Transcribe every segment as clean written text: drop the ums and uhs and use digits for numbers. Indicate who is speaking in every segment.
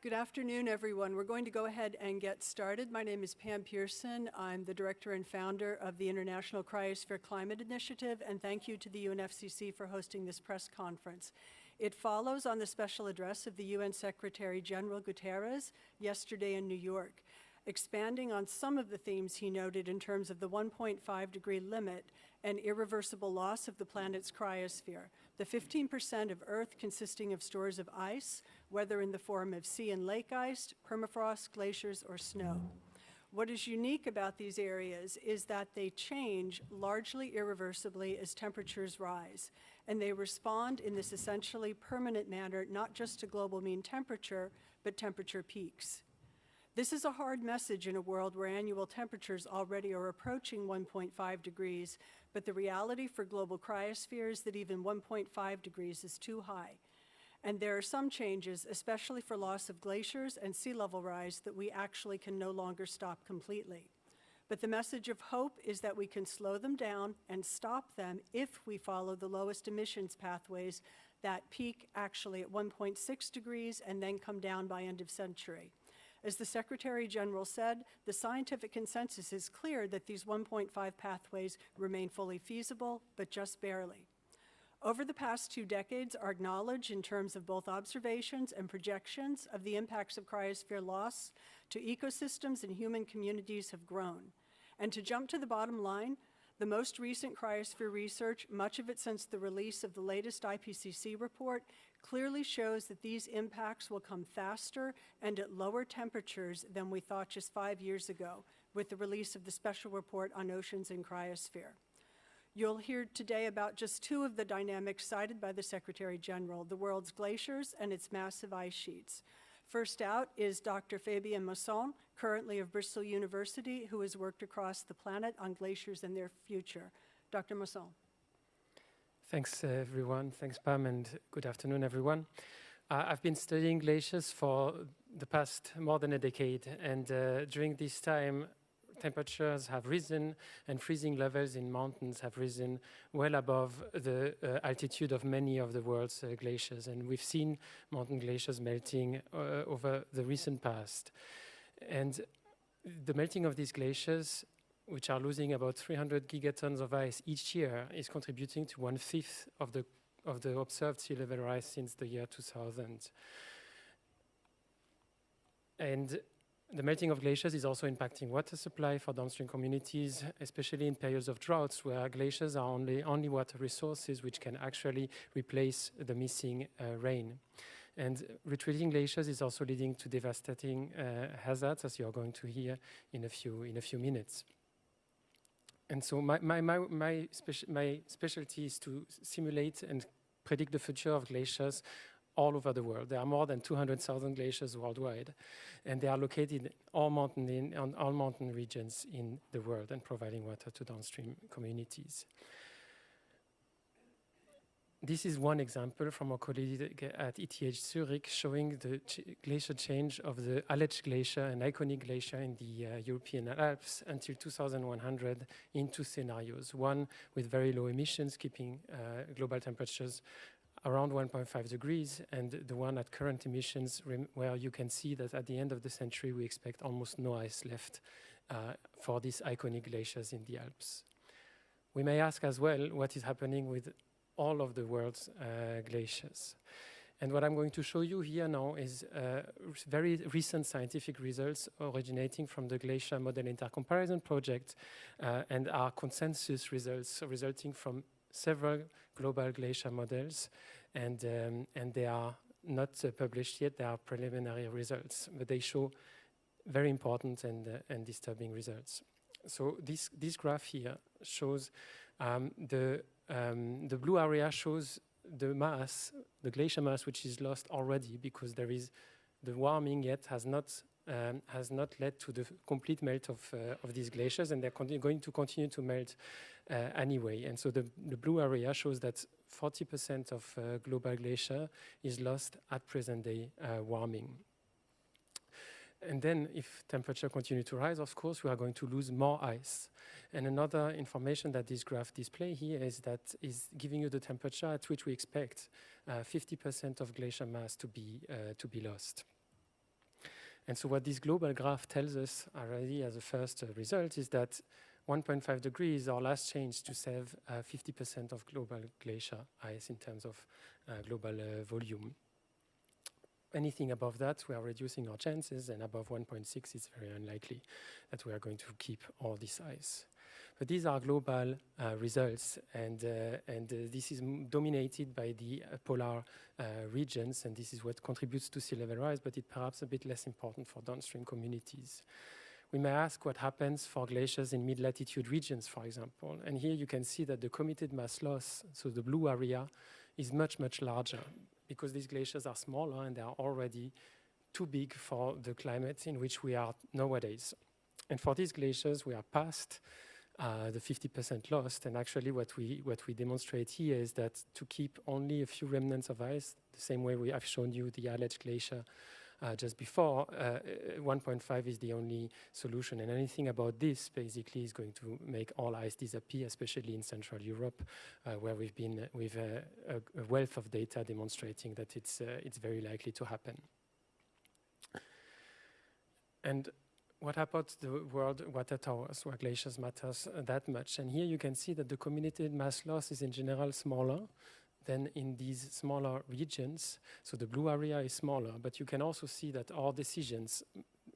Speaker 1: Good afternoon, everyone. We're going to go ahead and get started. My name is Pam Pearson. I'm the director and founder of the International Cryosphere Climate Initiative, and thank you to the UNFCCC for hosting this press conference. It follows on the special address of the UN Secretary General Guterres yesterday in New York, expanding on some of the themes he noted in terms of the 1.5 degree limit and irreversible loss of the planet's cryosphere, the 15% of Earth consisting of stores of ice, whether in the form of sea and lake ice, permafrost, glaciers, or snow. What is unique about these areas is that they change largely irreversibly as temperatures rise, and they respond in this essentially permanent manner not just to global mean temperature, but temperature peaks. This is a hard message in a world where annual temperatures already are approaching 1.5 degrees, but the reality for global cryosphere is that even 1.5 degrees is too high. And there are some changes, especially for loss of glaciers and sea level rise, that we actually can no longer stop completely. But the message of hope is that we can slow them down and stop them if we follow the lowest emissions pathways that peak actually at 1.6 degrees and then come down by end of century. As the Secretary General said, the scientific consensus is clear that these 1.5 pathways remain fully feasible, but just barely. Over the past 2 decades, our knowledge in terms of both observations and projections of the impacts of cryosphere loss to ecosystems and human communities have grown. And to jump to the bottom line, the most recent cryosphere research, much of it since the release of the latest IPCC report, clearly shows that these impacts will come faster and at lower temperatures than we thought just 5 years ago with the release of the special report on oceans and cryosphere. You'll hear today about just 2 of the dynamics cited by the Secretary General, the world's glaciers and its massive ice sheets. First out is Dr. Fabien Maussion, currently of Bristol University, who has worked across the planet on glaciers and their future. Dr. Maussion.
Speaker 2: Thanks, everyone. Thanks, Pam, and good afternoon, everyone. I've been studying glaciers for the past more than a decade, and during this time, temperatures have risen and freezing levels in mountains have risen well above the altitude of many of the world's glaciers. And we've seen mountain glaciers melting over the recent past. And the melting of these glaciers, which are losing about 300 gigatons of ice each year, is contributing to 1/5 of the observed sea level rise since the year 2000. And the melting of glaciers is also impacting water supply for downstream communities, especially in periods of droughts where glaciers are only water resources which can actually replace the missing rain. And retreating glaciers is also leading to devastating hazards, as you're going to hear in a few minutes. And so my specialty is to simulate and predict the future of glaciers all over the world. There are more than 200,000 glaciers worldwide, and they are located on all mountain regions in the world and providing water to downstream communities. This is one example from our colleague at ETH Zurich showing the glacier change of the Aletsch Glacier, an iconic glacier in the European Alps, until 2100 in 2 scenarios. One with very low emissions, keeping global temperatures around 1.5 degrees, and the one at current emissions where you can see that at the end of the century we expect almost no ice left for these iconic glaciers in the Alps. We may ask as well what is happening with all of the world's glaciers. And what I'm going to show you here now is very recent scientific results originating from the Glacial Model Intercomparison Project and our consensus results resulting from several global glacier models, and they are not published yet. They are preliminary results, but they show very important and disturbing results. So this graph here shows the blue area shows the mass, the glacier mass, which is lost already because there is the warming yet has not led to the complete melt of these glaciers, and they're going to continue to melt anyway. And so the blue area shows that 40% of global glacier is lost at present day warming. And then if temperature continue to rise, of course, we are going to lose more ice. And another information that this graph display here is giving you the temperature at which we expect 50% of glacier mass to be lost. And so what this global graph tells us already as a first result is that 1.5 degrees are last change to save 50% of global glacier ice in terms of global volume. Anything above that, we are reducing our chances, and above 1.6, it's very unlikely that we are going to keep all this ice. But these are global results, and this is dominated by the polar regions, and this is what contributes to sea level rise, but it's perhaps a bit less important for downstream communities. We may ask what happens for glaciers in mid-latitude regions, for example. And here you can see that the committed mass loss, so the blue area, is much, much larger because these glaciers are smaller and they are already too big for the climate in which we are nowadays. And for these glaciers, we are past the 50% lost. And actually what we demonstrate here is that to keep only a few remnants of ice, the same way we have shown you the Aletsch Glacier just before, 1.5 is the only solution. And anything about this basically is going to make all ice disappear, especially in Central Europe, where we've been with a wealth of data demonstrating that it's very likely to happen. And what about the world water towers, where glaciers matters that much? And here you can see that the committed mass loss is in general smaller than in these smaller regions. So the blue area is smaller, but you can also see that our decisions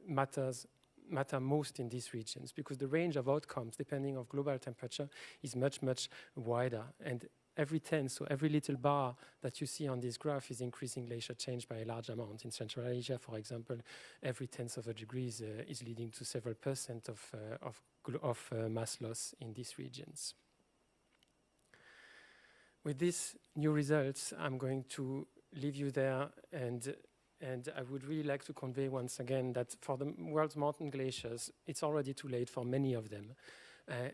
Speaker 2: matter most in these regions because the range of outcomes, depending on global temperature, is much, much wider. And every tenth, so every little bar that you see on this graph is increasing glacier change by a large amount. In Central Asia, for example, every tenth of a degree is leading to several percent of mass loss in these regions. With these new results, I'm going to leave you there, and I would really like to convey once again that for the world's mountain glaciers, it's already too late for many of them.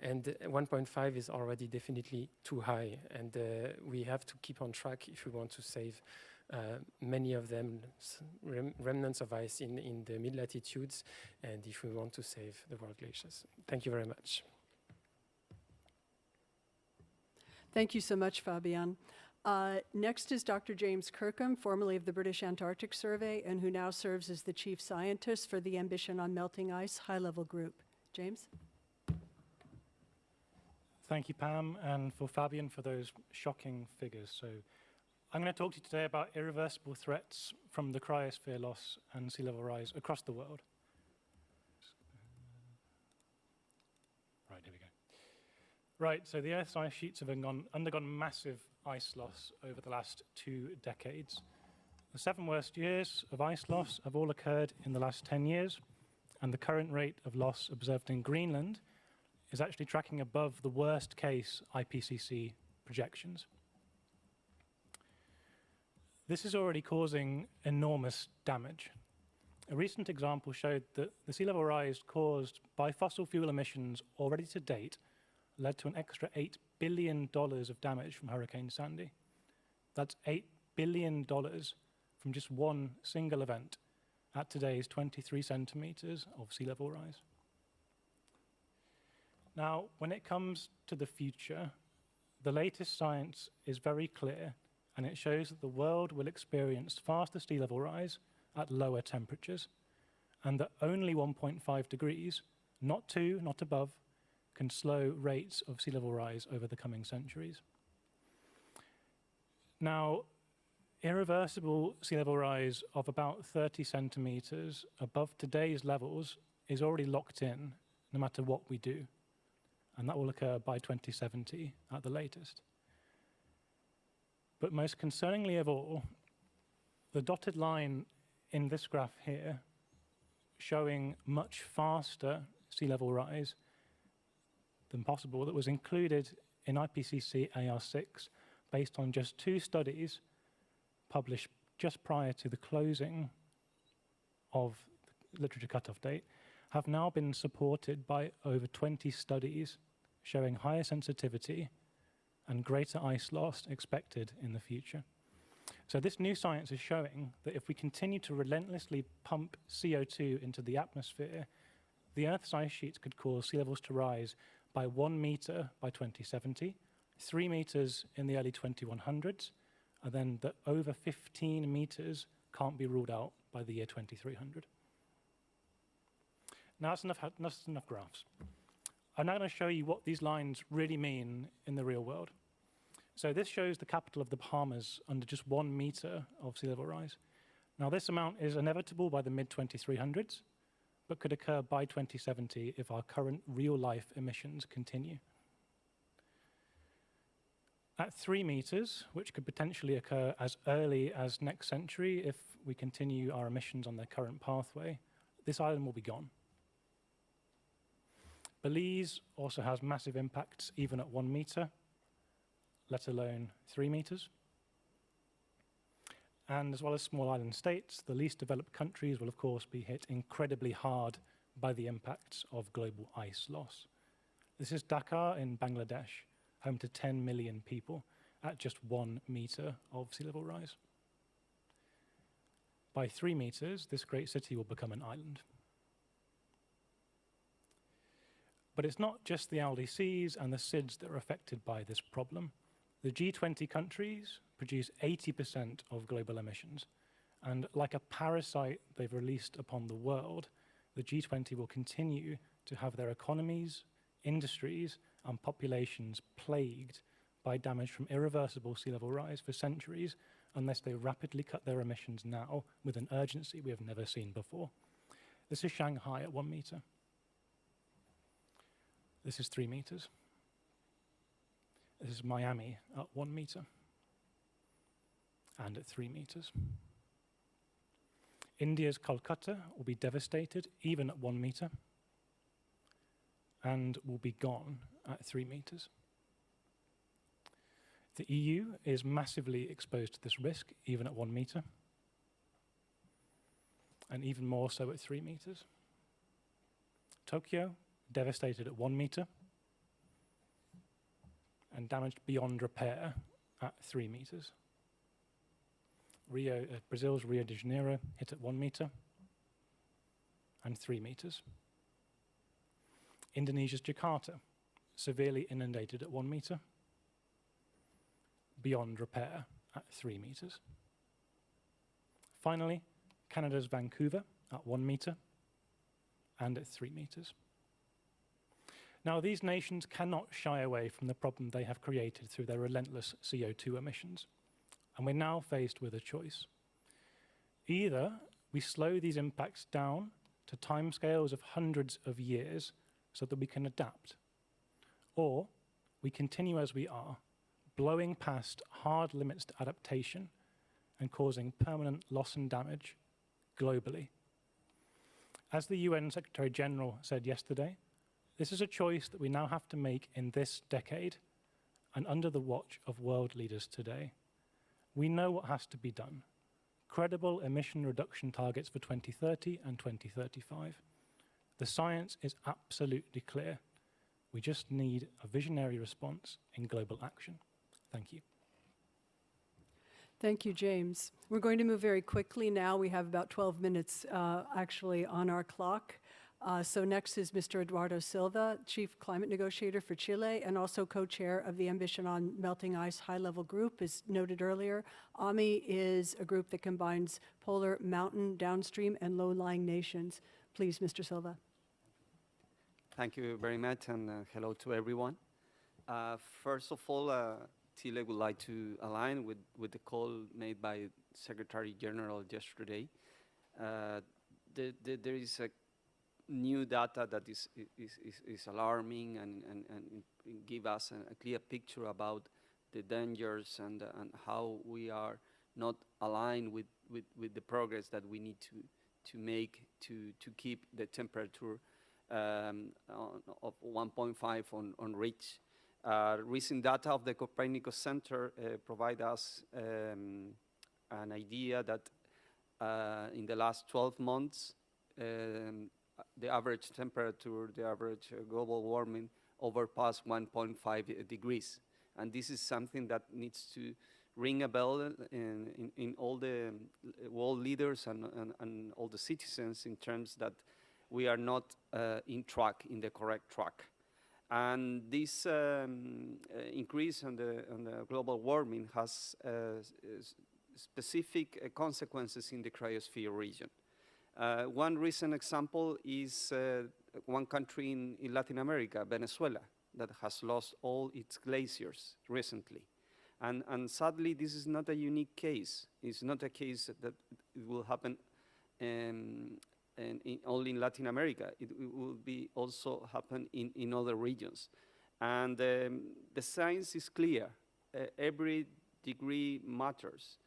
Speaker 2: And 1.5 is already definitely too high, and we have to keep on track if we want to save many of them, remnants of ice in the mid-latitudes, and if we want to save the world glaciers. Thank you very much.
Speaker 1: Thank you so much, Fabien. Next is Dr. James Kirkham, formerly of the British Antarctic Survey, and who now serves as the chief scientist for the Ambition on Melting Ice high-level group. James?
Speaker 3: Thank you, Pam, and for Fabien for those shocking figures. So I'm going to talk to you today about irreversible threats from the cryosphere loss and sea level rise across the world. Right, here we go. Right, so the Earth's ice sheets have undergone massive ice loss over the last 2 decades. The 7 worst years of ice loss have all occurred in the last 10 years, and the current rate of loss observed in Greenland is actually tracking above the worst case IPCC projections. This is already causing enormous damage. A recent example showed that the sea level rise caused by fossil fuel emissions already to date led to an extra $8 billion of damage from Hurricane Sandy. That's $8 billion from just one single event at today's 23 centimeters of sea level rise. Now, when it comes to the future, the latest science is very clear, and it shows that the world will experience faster sea level rise at lower temperatures, and that only 1.5 degrees, not 2, not above, can slow rates of sea level rise over the coming centuries. Now, irreversible sea level rise of about 30 centimeters above today's levels is already locked in, no matter what we do. And that will occur by 2070 at the latest. But most concerningly of all, the dotted line in this graph here, showing much faster sea level rise than possible, that was included in IPCC AR6 based on just 2 studies published just prior to the closing of the literature cutoff date, have now been supported by over 20 studies showing higher sensitivity and greater ice loss expected in the future. So this new science is showing that if we continue to relentlessly pump CO2 into the atmosphere, the Earth's ice sheets could cause sea levels to rise by 1 meter by 2070, 3 meters in the early 2100s, and then that over 15 meters can't be ruled out by the year 2300. Now that's enough graphs. I'm now going to show you what these lines really mean in the real world. So this shows the capital of the Bahamas under just 1 meter of sea level rise. Now this amount is inevitable by the mid-2300s, but could occur by 2070 if our current real-life emissions continue. At 3 meters, which could potentially occur as early as next century if we continue our emissions on their current pathway, this island will be gone. Belize also has massive impacts even at 1 meter, let alone 3 meters. And as well as small island states, the least developed countries will of course be hit incredibly hard by the impacts of global ice loss. This is Dhaka in Bangladesh, home to 10 million people at just 1 meter of sea level rise. By 3 meters, this great city will become an island. But it's not just the LDCs and the SIDS that are affected by this problem. The G20 countries produce 80% of global emissions. And like a parasite they've released upon the world, the G20 will continue to have their economies, industries, and populations plagued by damage from irreversible sea level rise for centuries unless they rapidly cut their emissions now with an urgency we have never seen before. This is Shanghai at 1 meter. This is 3 meters. This is Miami at 1 meter and at 3 meters. India's Kolkata will be devastated even at 1 meter and will be gone at 3 meters. The EU is massively exposed to this risk even at 1 meter and even more so at 3 meters. Tokyo, devastated at 1 meter and damaged beyond repair at 3 meters. Brazil's Rio de Janeiro hit at 1 meter and 3 meters. Indonesia's Jakarta, severely inundated at 1 meter, beyond repair at 3 meters. Finally, Canada's Vancouver at 1 meter and at 3 meters. Now, these nations cannot shy away from the problem they have created through their relentless CO2 emissions. And we're now faced with a choice. Either we slow these impacts down to timescales of hundreds of years so that we can adapt, or we continue as we are, blowing past hard limits to adaptation and causing permanent loss and damage globally. As the UN Secretary General said yesterday, this is a choice that we now have to make in this decade and under the watch of world leaders today. We know what has to be done. Credible emission reduction targets for 2030 and 2035. The science is absolutely clear. We just need a visionary response in global action. Thank you.
Speaker 1: Thank you, James. We're going to move very quickly now. We have about 12 minutes actually on our clock. So next is Mr. Eduardo Silva, Chief Climate Negotiator for Chile and also co-chair of the Ambition on Melting Ice High-Level Group, as noted earlier. AMI is a group that combines polar, mountain, downstream, and low-lying nations. Please, Mr. Silva.
Speaker 4: Thank you very much, and hello to everyone. First of all, Chile would like to align with the call made by Secretary General yesterday. There is a new data that is alarming and give us a clear picture about the dangers and how we are not aligned with the progress that we need to make to keep the temperature of 1.5 on reach. Recent data of the Copernicus Center provide us an idea that in the last 12 months, the average temperature, the average global warming overpassed 1.5 degrees. And this is something that needs to ring a bell in all the world leaders and all the citizens in terms that we are not in the correct track. And this increase on the global warming has specific consequences in the cryosphere region. One recent example is one country in Latin America, Venezuela, that has lost all its glaciers recently. And sadly, this is not a unique case. It's not a case that it will happen only in Latin America. It will be also happen in other regions. And the science is clear. Every degree matters.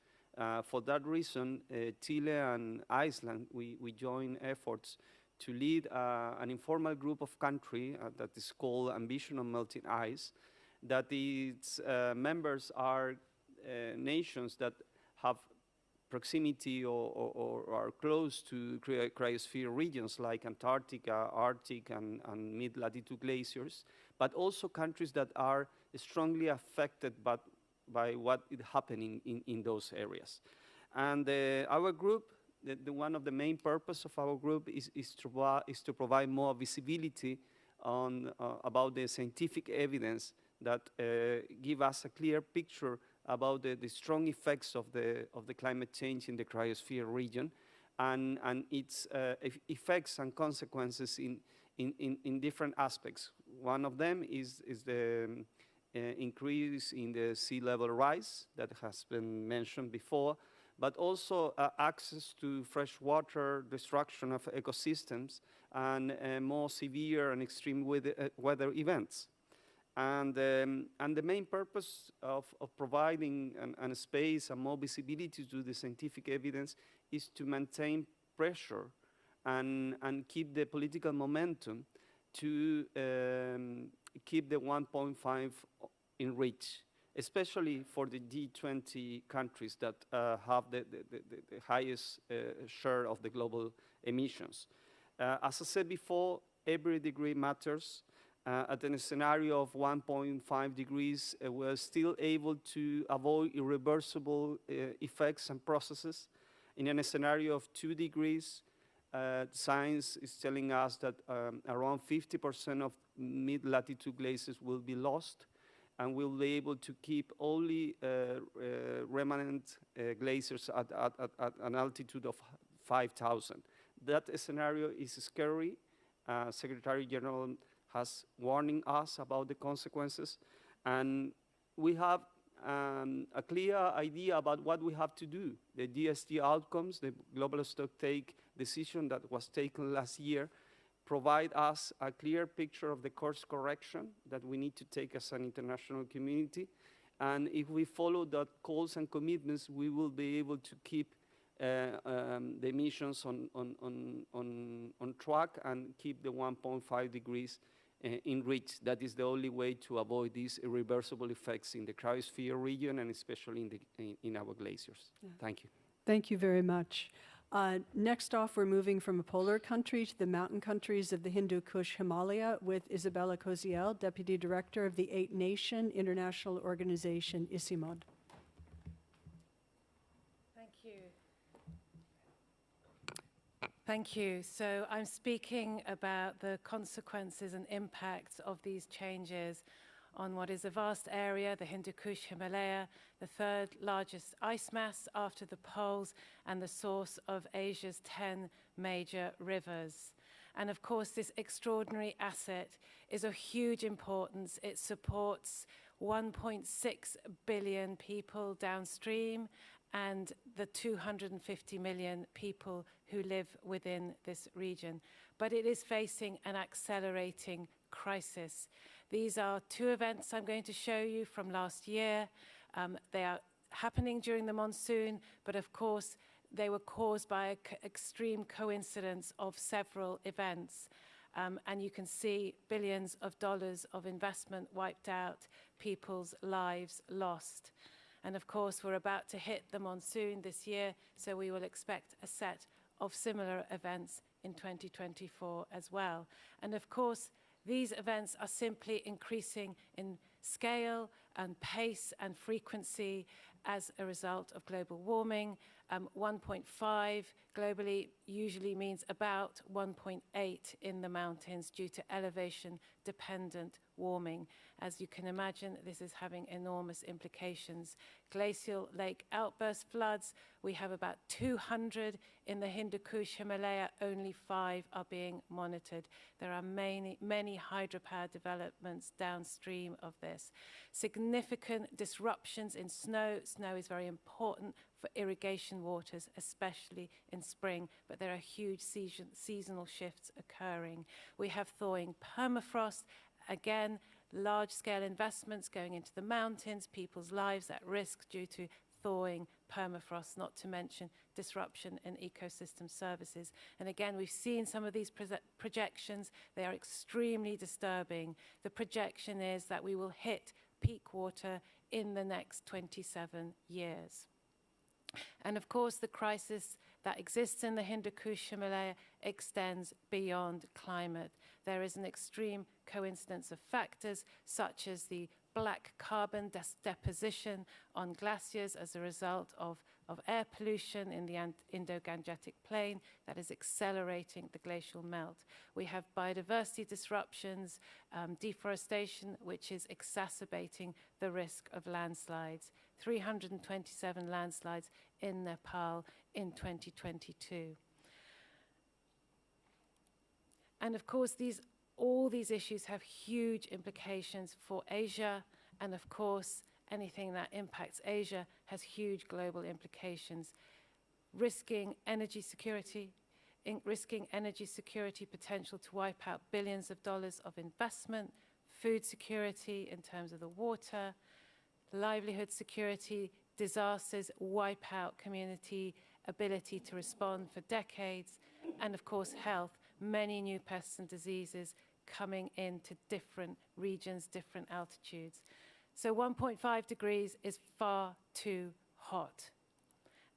Speaker 4: For that reason, Chile and Iceland, we join efforts to lead an informal group of countries that is called Ambition on Melting Ice, that its members are nations that have proximity or are close to cryosphere regions like Antarctica, Arctic, and mid-latitude glaciers, but also countries that are strongly affected by what is happening in those areas. And our group, one of the main purpose of our group is to provide more visibility on about the scientific evidence that give us a clear picture about the strong effects of the climate change in the cryosphere region and its effects and consequences in different aspects. One of them is the increase in the sea level rise that has been mentioned before, but also access to fresh water, destruction of ecosystems, and more severe and extreme weather events. And the main purpose of providing a space and more visibility to the scientific evidence is to maintain pressure and keep the political momentum to keep the 1.5 in reach, especially for the G20 countries that have the highest share of the global emissions. As I said before, every degree matters. At a scenario of 1.5 degrees, we're still able to avoid irreversible effects and processes. In a scenario of 2 degrees, science is telling us that around 50% of mid-latitude glaciers will be lost, and we'll be able to keep only remnant glaciers at an altitude of 5,000. That scenario is scary. Secretary General has warning us about the consequences, and we have a clear idea about what we have to do. The DST outcomes, the global stocktake decision that was taken last year, provide us a clear picture of the course correction that we need to take as an international community. And if we follow that calls and commitments, we will be able to keep the emissions on track and keep the 1.5 degrees in reach. That is the only way to avoid these irreversible effects in the cryosphere region and especially in our glaciers. Yeah. Thank you.
Speaker 1: Thank you very much. Next off, we're moving from a polar country to the mountain countries of the Hindu Kush Himalaya with Isabella Koziel, Deputy Director of the 8-Nation International Organization, ICIMOD.
Speaker 5: Thank you. Thank you. So I'm speaking about the consequences and impacts of these changes on what is a vast area, the Hindu Kush Himalaya, the third largest ice mass after the poles and the source of Asia's 10 major rivers. And of course, this extraordinary asset is of huge importance. It supports 1.6 billion people downstream and the 250 million people who live within this region. But it is facing an accelerating crisis. These are 2 events I'm going to show you from last year. They are happening during the monsoon, but of course, they were caused by an extreme coincidence of several events. And you can see billions of dollars of investment wiped out, people's lives lost. And of course, we're about to hit the monsoon this year, so we will expect a set of similar events in 2024 as well. And of course, these events are simply increasing in scale and pace and frequency as a result of global warming. 1.5 globally usually means about 1.8 in the mountains due to elevation-dependent warming. As you can imagine, this is having enormous implications. Glacial lake outburst floods, we have about 200 in the Hindu Kush Himalaya, only 5 are being monitored. There are many hydropower developments downstream of this. Significant disruptions in snow. Snow is very important for irrigation waters, especially in spring, but there are huge seasonal shifts occurring. We have thawing permafrost. Again, large-scale investments going into the mountains, people's lives at risk due to thawing permafrost, not to mention disruption in ecosystem services. And again, we've seen some of these projections. They are extremely disturbing. The projection is that we will hit peak water in the next 27 years. And of course, the crisis that exists in the Hindu Kush Himalaya extends beyond climate. There is an extreme coincidence of factors such as the black carbon deposition on glaciers as a result of air pollution in the Indo-Gangetic Plain that is accelerating the glacial melt. We have biodiversity disruptions, deforestation, which is exacerbating the risk of landslides. 327 landslides in Nepal in 2022. And of course, all these issues have huge implications for Asia, and of course, anything that impacts Asia has huge global implications. Risking energy security potential to wipe out billions of dollars of investment, food security in terms of the water, livelihood security, disasters wipe out community ability to respond for decades, and of course health, many new pests and diseases coming into different regions, different altitudes. So 1.5 degrees is far too hot.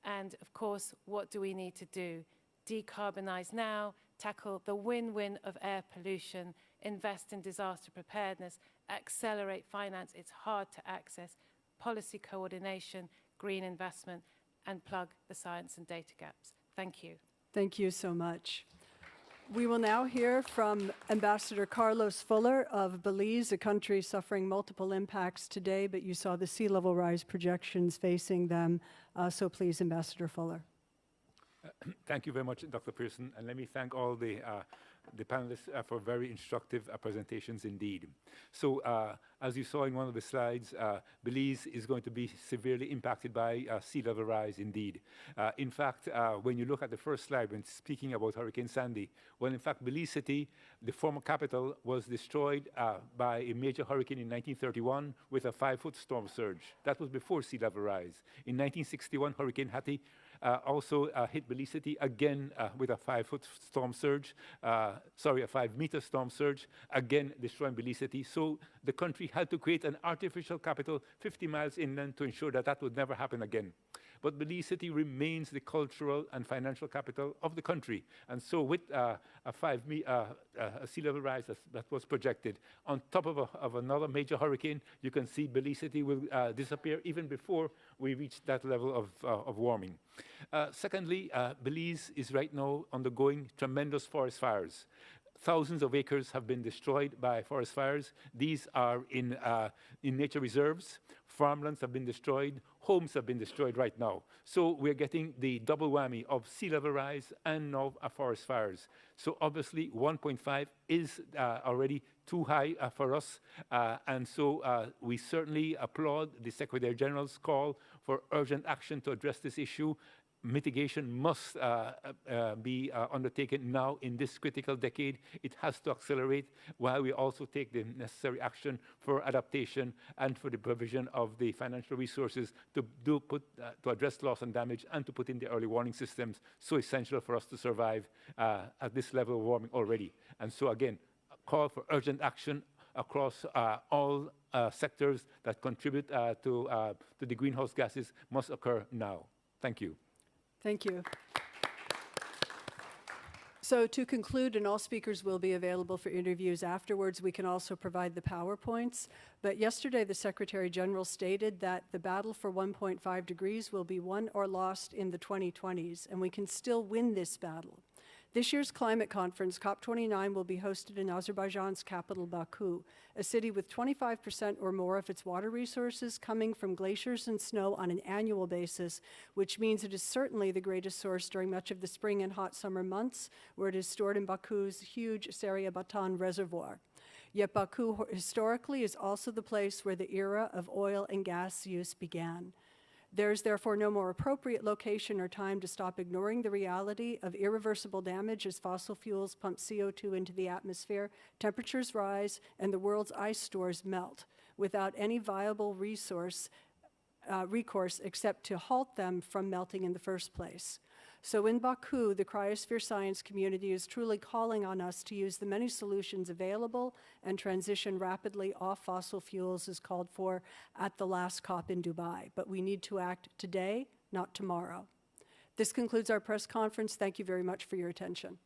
Speaker 5: And of course, what do we need to do? Decarbonize now, tackle the win-win of air pollution, invest in disaster preparedness, accelerate finance, it's hard to access, policy coordination, green investment, and plug the science and data gaps. Thank you.
Speaker 1: Thank you so much. We will now hear from Ambassador Carlos Fuller of Belize, a country suffering multiple impacts today, but you saw the sea level rise projections facing them. So please, Ambassador Fuller.
Speaker 6: Thank you very much, Dr. Pearson, and let me thank all the panelists for very instructive presentations indeed. So, as you saw in one of the slides, Belize is going to be severely impacted by sea level rise indeed. In fact, when you look at the first slide, when speaking about Hurricane Sandy, well, in fact, Belize City, the former capital, was destroyed by a major hurricane in 1931 with a 5-foot storm surge. That was before sea level rise. In 1961, Hurricane Hattie also hit Belize City again with a 5-foot storm surge, a 5-meter storm surge, again destroying Belize City. So the country had to create an artificial capital 50 miles inland to ensure that that would never happen again. But Belize City remains the cultural and financial capital of the country. And so with a sea level rise that was projected, on top of another major hurricane, you can see Belize City will disappear even before we reach that level of warming. Secondly, Belize is right now undergoing tremendous forest fires. Thousands of acres have been destroyed by forest fires. These are in nature reserves. Farmlands have been destroyed. Homes have been destroyed right now. So we're getting the double whammy of sea level rise and now forest fires. So obviously 1.5 is already too high for us. And so we certainly applaud the Secretary General's call for urgent action to address this issue. Mitigation must be undertaken now in this critical decade. It has to accelerate while we also take the necessary action for adaptation and for the provision of the financial resources to address loss and damage and to put in the early warning systems so essential for us to survive at this level of warming already. And so again, a call for urgent action across all sectors that contribute to the greenhouse gases must occur now. Thank you.
Speaker 1: Thank you. So to conclude, and all speakers will be available for interviews afterwards, we can also provide the PowerPoints. But yesterday, the Secretary General stated that the battle for 1.5 degrees will be won or lost in the 2020s, and we can still win this battle. This year's climate conference, COP29, will be hosted in Azerbaijan's capital, Baku, a city with 25% or more of its water resources coming from glaciers and snow on an annual basis, which means it is certainly the greatest source during much of the spring and hot summer months, where it is stored in Baku's huge Seriabatan reservoir. Yet Baku historically is also the place where the era of oil and gas use began. There is therefore no more appropriate location or time to stop ignoring the reality of irreversible damage as fossil fuels pump CO2 into the atmosphere, temperatures rise, and the world's ice stores melt without any viable recourse except to halt them from melting in the first place. So in Baku, the cryosphere science community is truly calling on us to use the many solutions available and transition rapidly off fossil fuels as called for at the last COP in Dubai. But we need to act today, not tomorrow. This concludes our press conference. Thank you very much for your attention.